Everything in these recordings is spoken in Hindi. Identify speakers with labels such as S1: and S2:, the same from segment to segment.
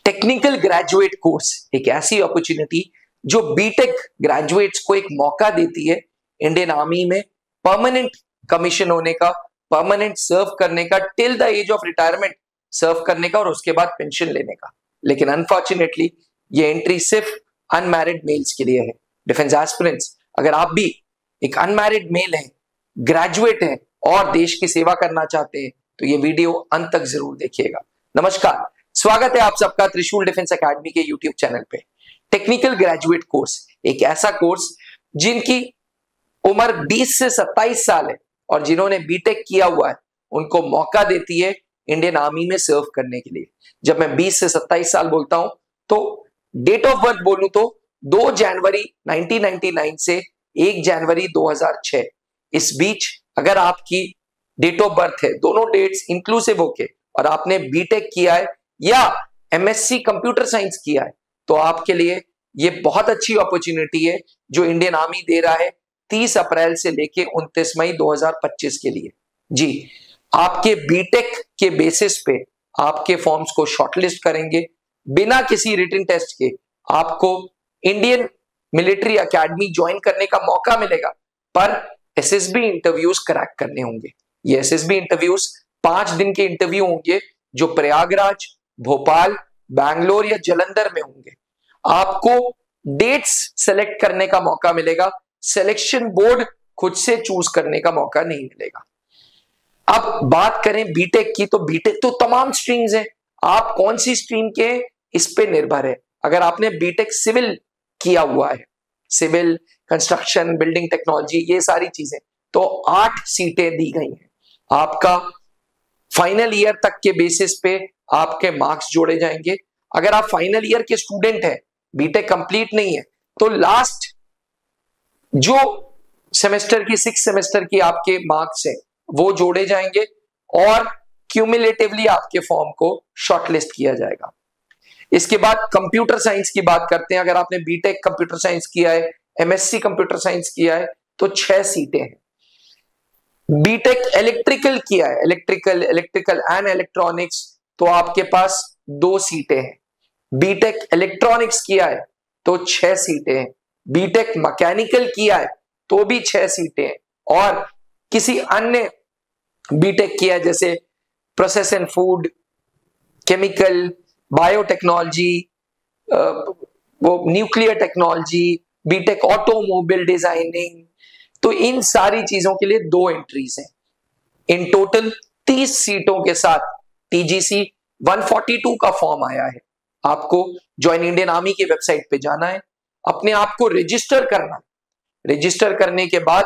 S1: टेक्निकल ग्रेजुएट कोर्स एक ऐसी अपॉर्चुनिटी जो बीटेक ग्रेजुएट्स को एक मौका देती है इंडियन आर्मी में परमानेंट कमीशन होने का, परमानेंट सर्व करने का, till the age of retirement serve करने का और उसके बाद पेंशन लेने का। लेकिन अनफॉर्चुनेटली ये एंट्री सिर्फ अनमैरिड मेल्स के लिए है। डिफेंस एस्पिरेंट्स, अगर आप भी एक अनमैरिड मेल हैं, ग्रेजुएट हैं और देश की सेवा करना चाहते हैं तो ये वीडियो अंत तक जरूर देखिएगा। नमस्कार, स्वागत है आप सबका त्रिशूल डिफेंस एकेडमी के यूट्यूब चैनल पे। टेक्निकल ग्रेजुएट कोर्स एक ऐसा कोर्स जिनकी उम्र 20 से 27 साल है और जिन्होंने बीटेक किया हुआ है उनको मौका देती है इंडियन आर्मी में सर्व करने के लिए। जब मैं 20 से 27 साल बोलता हूं तो डेट ऑफ बर्थ बोलूं तो 2 जनवरी 1999 से 1 जनवरी 2006, इस बीच अगर आपकी डेट ऑफ बर्थ है, दोनों डेट्स इंक्लूसिव होके, और आपने बीटेक किया है या एमएससी कंप्यूटर साइंस किया है तो आपके लिए ये बहुत अच्छी अपॉर्चुनिटी है जो इंडियन आर्मी दे रहा है 30 अप्रैल से लेके 29 मई 2025 के लिए। जी, आपके बीटेक के बेसिस पे आपके फॉर्म्स को शॉर्टलिस्ट करेंगे बिना किसी रिटन टेस्ट के। आपको इंडियन मिलिट्री एकेडमी ज्वाइन करने का मौका मिलेगा, पर एसएसबी इंटरव्यूज क्रैक करने होंगे। ये एसएसबी इंटरव्यूज 5 दिन के इंटरव्यू होंगे जो प्रयागराज, भोपाल, बैंगलोर या जलंधर में होंगे। आपको डेट्स सेलेक्ट करने का मौका मिलेगा, सिलेक्शन बोर्ड खुद से चूज करने का मौका नहीं मिलेगा। अब बात करें बीटेक की, तो बीटेक तो तमाम स्ट्रीम्स हैं, आप कौन सी स्ट्रीम के इस पे निर्भर है। अगर आपने बीटेक सिविल किया हुआ है, सिविल, कंस्ट्रक्शन, बिल्डिंग टेक्नोलॉजी, ये सारी चीजें, तो 8 सीटें दी गई हैं। आपका फाइनल ईयर तक के बेसिस पे आपके मार्क्स जोड़े जाएंगे। अगर आप फाइनल ईयर के स्टूडेंट हैं, बीटेक कंप्लीट नहीं है, तो लास्ट जो सेमेस्टर की 6 सेमेस्टर की आपके मार्क्स हैं वो जोड़े जाएंगे और क्यूमुलेटिवली आपके फॉर्म को शॉर्टलिस्ट किया जाएगा। इसके बाद कंप्यूटर साइंस की बात करते हैं। अगर आपने बीटेक कंप्यूटर साइंस किया है, एमएससी कंप्यूटर साइंस किया है तो 6 सीटें हैं। बीटेक इलेक्ट्रिकल किया है, इलेक्ट्रिकल एंड इलेक्ट्रॉनिक्स, तो आपके पास 2 सीटें हैं। बीटेक इलेक्ट्रॉनिक्स किया है तो 6 सीटें हैं। बीटेक मैकेनिकल किया है तो भी 6 सीटें हैं। और किसी अन्य बीटेक किया है जैसे process and food, chemical, biotechnology, वो nuclear technology, BTech automobile designing, तो इन सारी चीजों के लिए 2 एंट्रीज हैं। इन टोटल 30 सीटों के साथ टीजीसी 142 का फॉर्म आया है। आपको ज्वाइन इंडियन आर्मी की वेबसाइट पे जाना है, अपने आप को रजिस्टर करना है। रजिस्टर करने के बाद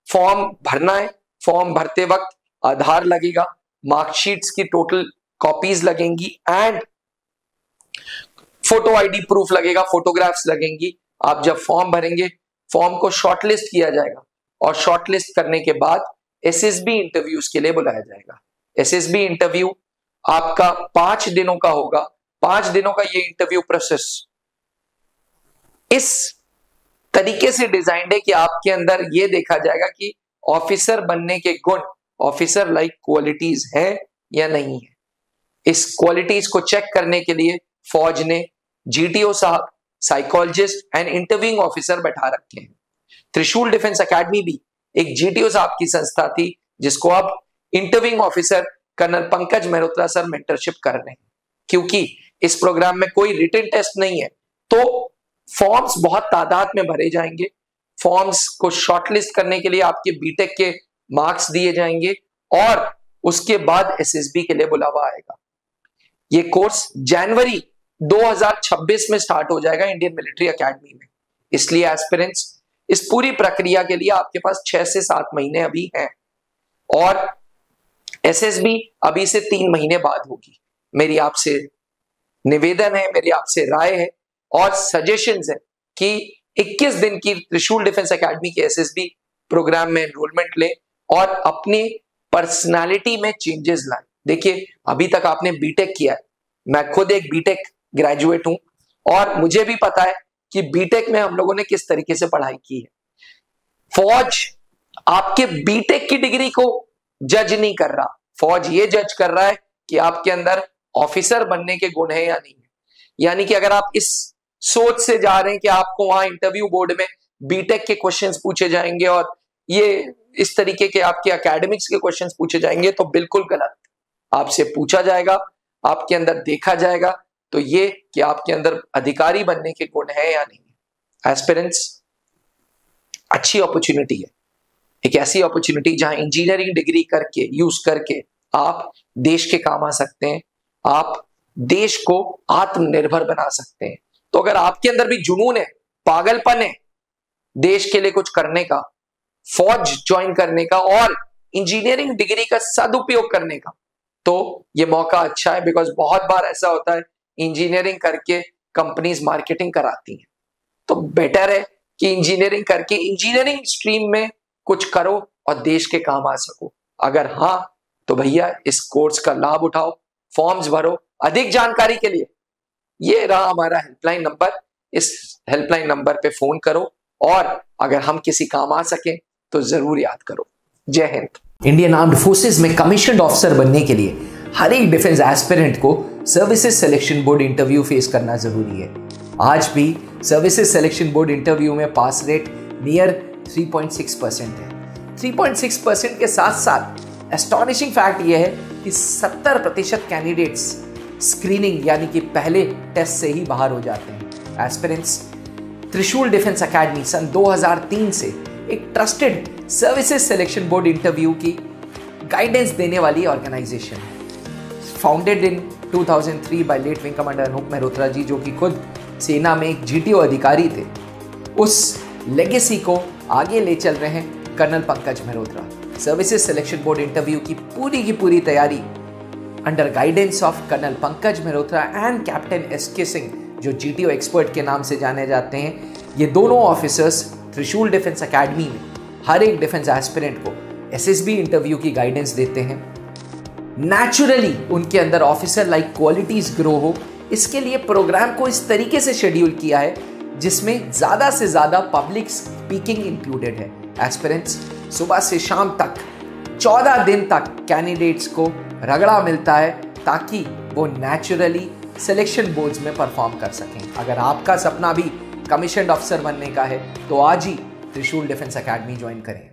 S1: फॉर्म भरना है। फॉर्म भरते वक्त आधार लगेगा, मार्कशीट्स की टोटल कॉपीज लगेंगी एंड फोटो आईडी प्रूफ लगेगा, फोटोग्राफ्स लगेंगी। आप जब फॉर्म भरेंगे, फॉर्म को शॉर्टलिस्ट किया जाएगा और शॉर्टलिस्ट करने के बाद एसएसबी इंटरव्यूज के लिए बुलाया जाएगा। एसएसबी इंटरव्यू आपका 5 दिनों का होगा। 5 दिनों का ये इंटरव्यू प्रोसेस इस तरीके से डिजाइंड है कि आपके अंदर ये देखा जाएगा कि ऑफिसर बनने के गुण, ऑफिसर लाइक क्वालिटीज है या नहीं है। इस क्वालिटीज को चेक करने के लिए फौज ने जीटीओ साहब, साइकोलॉजिस्ट एंड इंटरव्यूइंग ऑफिसर बैठा रखे हैं। त्रिशूल डिफेंस एकेडमी भी एक जीटीओ साहब की संस्था थी जिसको अब interviewing officer colonel Pankaj Mehrotra sir mentorship कर रहे हैं। क्योंकि इस प्रोग्राम में कोई रिटन टेस्ट नहीं है तो फॉर्म्स बहुत तादाद में भरे जाएंगे। फॉर्म्स को शॉर्टलिस्ट करने के लिए आपके बीटेक के मार्क्स दिए जाएंगे और उसके बाद एसएसबी के लिए बुलावा आएगा। ये कोर्स जनवरी 2026 में स्टार्ट हो जाएगा इंडियन मिलिट्री एकेडमी में। इसलिए एस्पिरेंट्स, इस पूरी प्रक्रिया के लिए आपके पास 6 से 7 महीने अभी हैं और एसएसबी अभी से 3 महीने बाद होगी। मेरी आपसे निवेदन है, मेरी आपसे राय है और सजेशंस है कि 21 दिन की त्रिशूल डिफेंस एकेडमी के एसएसबी प्रोग्राम में एनरोलमेंट लें और अपनी पर्सनालिटी में चेंजेस लाएं। देखिए, अभी तक आपने बीटेक किया है, मैं खुद एक बीटेक ग्रेजुएट हूं और मुझे भी पता है कि बीटेक में हम लोगों ने किस तरीके से पढ़ाई की है। फौज आपके बीटेक की डिग्री को जज नहीं कर रहा, फौज ये जज कर रहा है कि आपके अंदर ऑफिसर बनने के गुण है या नहीं है। यानी कि अगर आप इस सोच से जा रहे हैं कि आपको वहां इंटरव्यू बोर्ड में बीटेक के क्वेश्चंस पूछे जाएंगे और ये इस तरीके के आपके एकेडमिक्स के क्वेश्चंस पूछे जाएंगे, तो बिल्कुल गलत। आपसे पूछा जाएगा, आपके अंदर देखा जाएगा तो ये कि आपके अंदर अधिकारी बनने के गुण है या नहीं। एस्पिरेंट्स, अच्छी अपॉर्चुनिटी है, एक ऐसी अपॉर्चुनिटी जहां इंजीनियरिंग डिग्री करके यूज करके आप देश के काम आ सकते हैं, आप देश को आत्मनिर्भर बना सकते हैं। तो अगर आपके अंदर भी जुनून है, पागलपन है देश के लिए कुछ करने का, फौज ज्वाइन करने का और इंजीनियरिंग डिग्री का सदुपयोग करने का, तो ये मौका अच्छा है। बिकॉज बहुत बार ऐसा होता है इंजीनियरिंग करके कंपनीज मार्केटिंग कराती हैं, तो बेटर है कि इंजीनियरिंग करके इंजीनियरिंग स्ट्रीम में कुछ करो और देश के काम आ सको। अगर हाँ तो भैया इस कोर्स का लाभ उठाओ, फॉर्म्स भरो। अधिक जानकारी के लिए ये रहा हमारा हेल्पलाइन नंबर, इस हेल्पलाइन नंबर पे फोन करो और अगर हम किसी काम आ सके तो जरूर याद करो। जय हिंद।
S2: इंडियन आर्म्ड फोर्सेज में कमीशन्ड ऑफिसर बनने के लिए हर एक डिफेंस एस्पिरेंट को services selection board interview face करना जरूरी है। आज भी सर्विसेज सिलेक्शन बोर्ड इंटरव्यू में पास रेट नियर 3.6% है। 3.6% के साथ साथ एस्टॉनिशिंग फैक्ट यह है कि 70% कैंडिडेट्स स्क्रीनिंग यानी कि पहले टेस्ट से ही बाहर हो जाते हैं। एस्पिरेंट्स, त्रिशूल डिफेंस एकेडमी सन 2003 से एक trusted services selection board interview की गाइडेंस देने वाली ऑर्गेनाइजेशन है। Founded in 2003 by late wing commander Anup Mehrotra ji, जो कि खुद सेना में एक जीटीओ अधिकारी थे। उस लेगेसी को आगे ले चल रहे हैं colonel Pankaj Mehrotra. Services selection board interview की पूरी तैयारी under guidance of colonel Pankaj Mehrotra and captain SK Singh, जो जीटीओ एक्सपर्ट के नाम से जाने जाते हैं। ये दोनों ऑफिसर्स त्रिशूल डिफेंस एकेडमी में हर एक डिफेंस एस्पिरेंट को एसएसबी इंटरव्यू की गाइडेंस देते हैं। नेचुरली उनके अंदर ऑफिसर लाइक क्वालिटीज ग्रो हो, इसके लिए प्रोग्राम को इस तरीके से शेड्यूल किया है जिसमें ज़्यादा से ज़्यादा पब्लिक स्पीकिंग इंक्लूडेड है। एस्पिरेंट्स सुबह से शाम तक 14 दिन तक कैंडिडेट्स को रगड़ा मिलता है ताकि वो नेचुरली सिलेक्शन बोर्ड्स में परफॉर्म कर सकें। अगर आपका सपना भी कमीशन्ड ऑफिसर बनने का है तो आज ही त्रिशूल डिफेंस एकेडमी ज्वाइन करें।